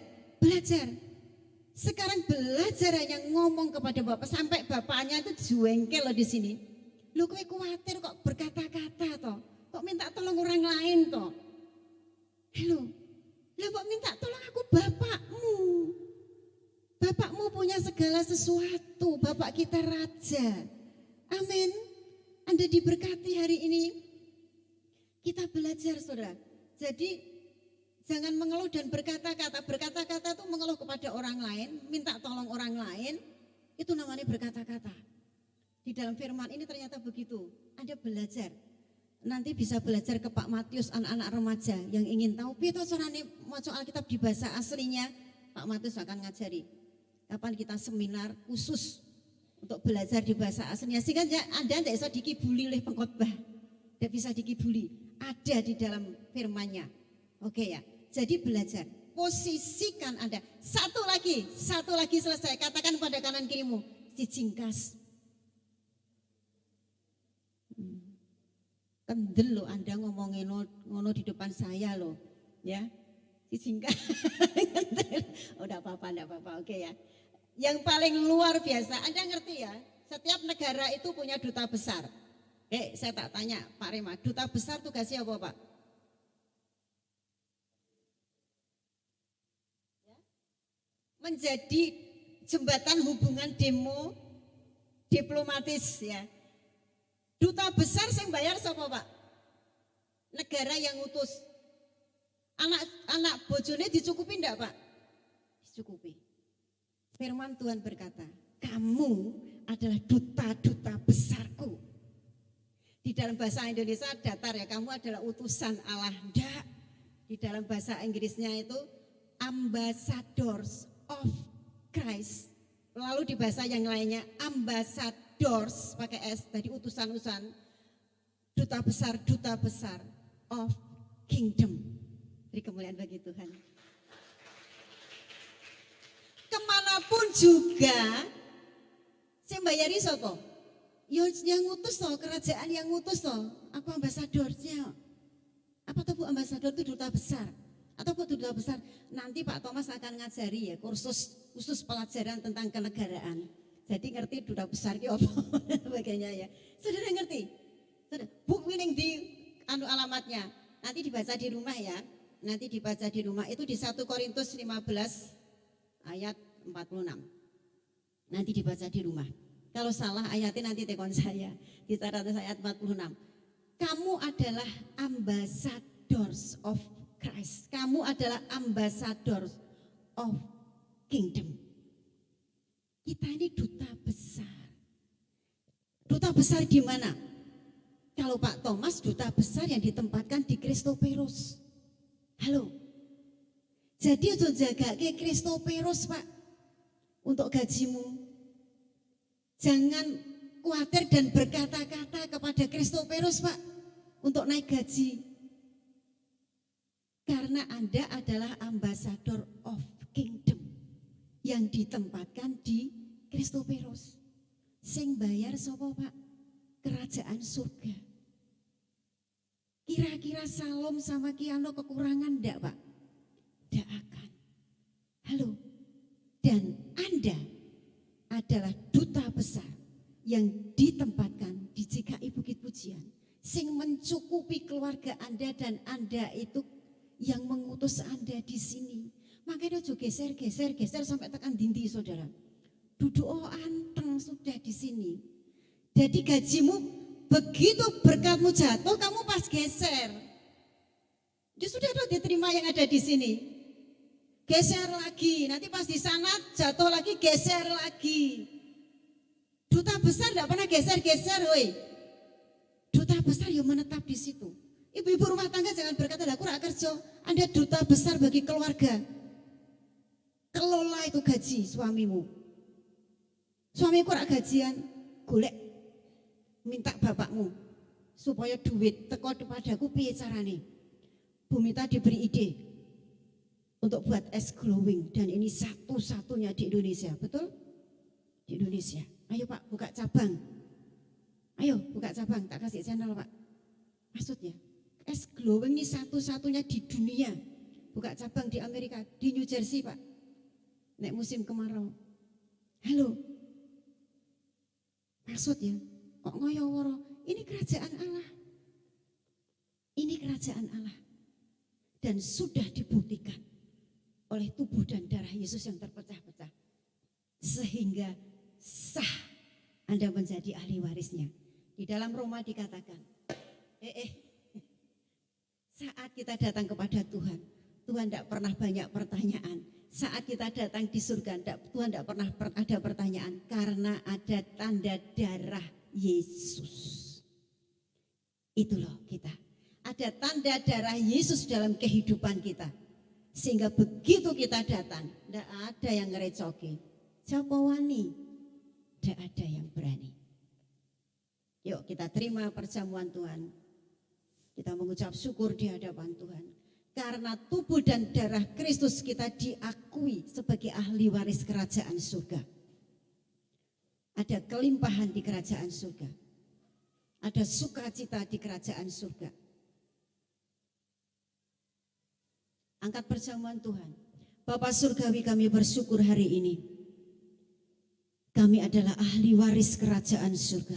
Sekarang belajar hanya ngomong kepada bapak, sampai bapaknya itu jengkel loh di sini. Lu kowe khawatir kok berkata-kata toh, kok minta tolong orang lain toh. Halo, lah kok minta tolong aku bapakmu. Bapakmu punya segala sesuatu, bapak kita raja. Amin. Anda diberkati hari ini. Kita belajar saudara. Jadi jangan mengeluh dan berkata-kata. Berkata-kata itu mengeluh kepada orang lain, minta tolong orang lain, itu namanya berkata-kata. Di dalam firman ini ternyata begitu. Anda belajar. Nanti bisa belajar ke Pak Matius, anak-anak remaja yang ingin tahu piye carane maca Alkitab di bahasa aslinya, Pak Matius akan ngajari. Kapan kita seminar khusus untuk belajar di bahasa aslinya, sehingga Anda tidak bisa dikibuli oleh pengkhotbah, tidak bisa dikibuli, ada di dalam firman-Nya. Oke ya, jadi belajar, posisikan Anda. Satu lagi selesai, katakan pada kanan kirimu, si jingkas. Kendel loh Anda ngomongin ngono di depan saya loh, ya, si jingkas. Oh, enggak apa-apa, oke ya. Yang paling luar biasa, Anda ngerti ya, setiap negara itu punya duta besar. Saya tak tanya Pak Rema, duta besar tugasnya apa Pak? Menjadi jembatan hubungan diplomatis ya. Duta besar yang bayar siapa Pak? Negara yang utus. Anak bojone dicukupi enggak Pak? Dicukupi. Firman Tuhan berkata, kamu adalah duta-duta besarku. Di dalam bahasa Indonesia datar ya, kamu adalah utusan Allah. Enggak. Di dalam bahasa Inggrisnya itu ambassadors of Christ. Lalu di bahasa yang lainnya ambassadors pakai S, tadi utusan-utusan, duta besar of kingdom. Beri kemuliaan bagi Tuhan. Kemanapun juga, saya bayari sopo. Yang ngutus toh, kerajaan yang ngutus toh. Aku ambasadornya. Apa tuh Bu ambasador itu duta besar? Atau Bu duta besar? Nanti Pak Thomas akan ngajari ya kursus khusus pelajaran tentang kenegaraan. Jadi ngerti duta besar ki apa sebagainya ya. Saudara ngerti? Saudara, Bu wining di alamatnya. Nanti dibaca di rumah ya. Nanti dibaca di rumah itu di 1 Korintus 15 ayat 46. Nanti dibaca di rumah. Kalau salah ayatnya nanti tekon saya. Di 100 ayat 46. Kamu adalah ambassadors of Christ. Kamu adalah ambassadors of kingdom. Kita ini duta besar. Duta besar di mana? Kalau Pak Thomas duta besar yang ditempatkan di Kristoperos. Halo. Jadi untuk jaga ke Kristoperos Pak, untuk gajimu. Jangan khawatir dan berkata-kata kepada Kristoperos Pak, untuk naik gaji. Karena Anda adalah ambassador of kingdom yang ditempatkan di Kristoperos. Sing bayar sapa Pak? kerajaan surga. Kira-kira Salom sama Kiano kekurangan enggak, Pak? Tidak akan. Halo. Dan Anda adalah duta besar yang ditempatkan di GKI Bukit Pujian, sing mencukupi keluarga Anda, dan Anda itu yang mengutus Anda di sini. Makanya juga geser sampai tekan dindi, saudara. Duduk anteng sudah di sini. Jadi gajimu begitu berkatmu jatuh, kamu pas geser. Dia sudah diterima yang ada di sini. Geser lagi, nanti pas di sana jatuh lagi, geser lagi. Duta besar tidak pernah geser-geser, woi. Duta besar yang menetap di situ. Ibu-ibu rumah tangga jangan berkata, aku rak kerja. Anda duta besar bagi keluarga. Kelola itu gaji suamimu. Suamiku rak gajian, golek minta bapakmu supaya duit teko padaku piye carane. Bu Mita diberi ide untuk buat es glowing, dan ini satu-satunya di Indonesia, betul? Di Indonesia. Ayo Pak, buka cabang. Ayo buka cabang, tak kasih channel Pak. Maksudnya es glowing ini satu-satunya di dunia. Buka cabang di Amerika, di New Jersey Pak. Nek musim kemarau. Halo. Maksudnya kok ngoyo-woro, ini kerajaan Allah. Ini kerajaan Allah. Dan sudah dibuktikan oleh tubuh dan darah Yesus yang terpecah-pecah. Sehingga sah Anda menjadi ahli warisnya. Di dalam Roma dikatakan, saat kita datang kepada Tuhan, Tuhan tidak pernah banyak pertanyaan. Saat kita datang di surga, Tuhan tidak pernah ada pertanyaan, karena ada tanda darah Yesus. Itu loh kita. Ada tanda darah Yesus dalam kehidupan kita. Sehingga begitu kita datang, tidak ada yang ngerecoki. Siapa wani? Tidak ada yang berani. Yuk kita terima perjamuan Tuhan. Kita mengucap syukur di hadapan Tuhan. Karena tubuh dan darah Kristus kita diakui sebagai ahli waris kerajaan surga. Ada kelimpahan di kerajaan surga. Ada sukacita di kerajaan surga. Angkat perjamuan Tuhan. Bapa surgawi, kami bersyukur hari ini. Kami adalah ahli waris kerajaan surga.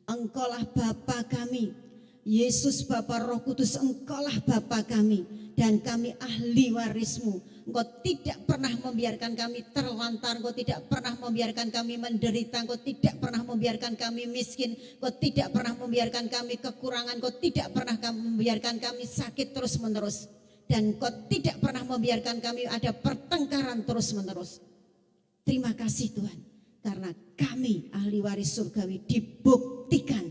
Engkaulah Bapa kami. Yesus Bapa Roh Kudus, Engkaulah Bapa kami. Dan kami ahli warismu. Engkau tidak pernah membiarkan kami terlantar. Engkau tidak pernah membiarkan kami menderita. Engkau tidak pernah membiarkan kami miskin. Engkau tidak pernah membiarkan kami kekurangan. Engkau tidak pernah membiarkan kami sakit terus menerus. Dan Kau tidak pernah membiarkan kami ada pertengkaran terus menerus. Terima kasih Tuhan. Karena kami ahli waris surgawi dibuktikan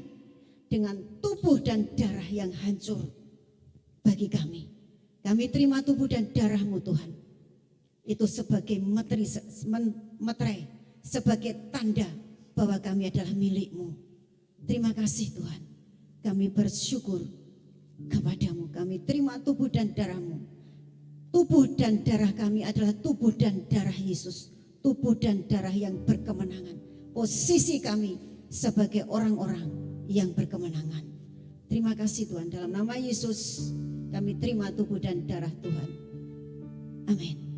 dengan tubuh dan darah yang hancur bagi kami. Kami terima tubuh dan darah-Mu Tuhan. Itu sebagai meterai, sebagai tanda bahwa kami adalah milik-Mu. Terima kasih Tuhan. Kami bersyukur kepadamu. Kami terima tubuh dan darah-Mu. Tubuh dan darah kami adalah tubuh dan darah Yesus. Tubuh dan darah yang berkemenangan. Posisi kami sebagai orang-orang yang berkemenangan. Terima kasih Tuhan. Dalam nama Yesus kami terima tubuh dan darah Tuhan. Amin.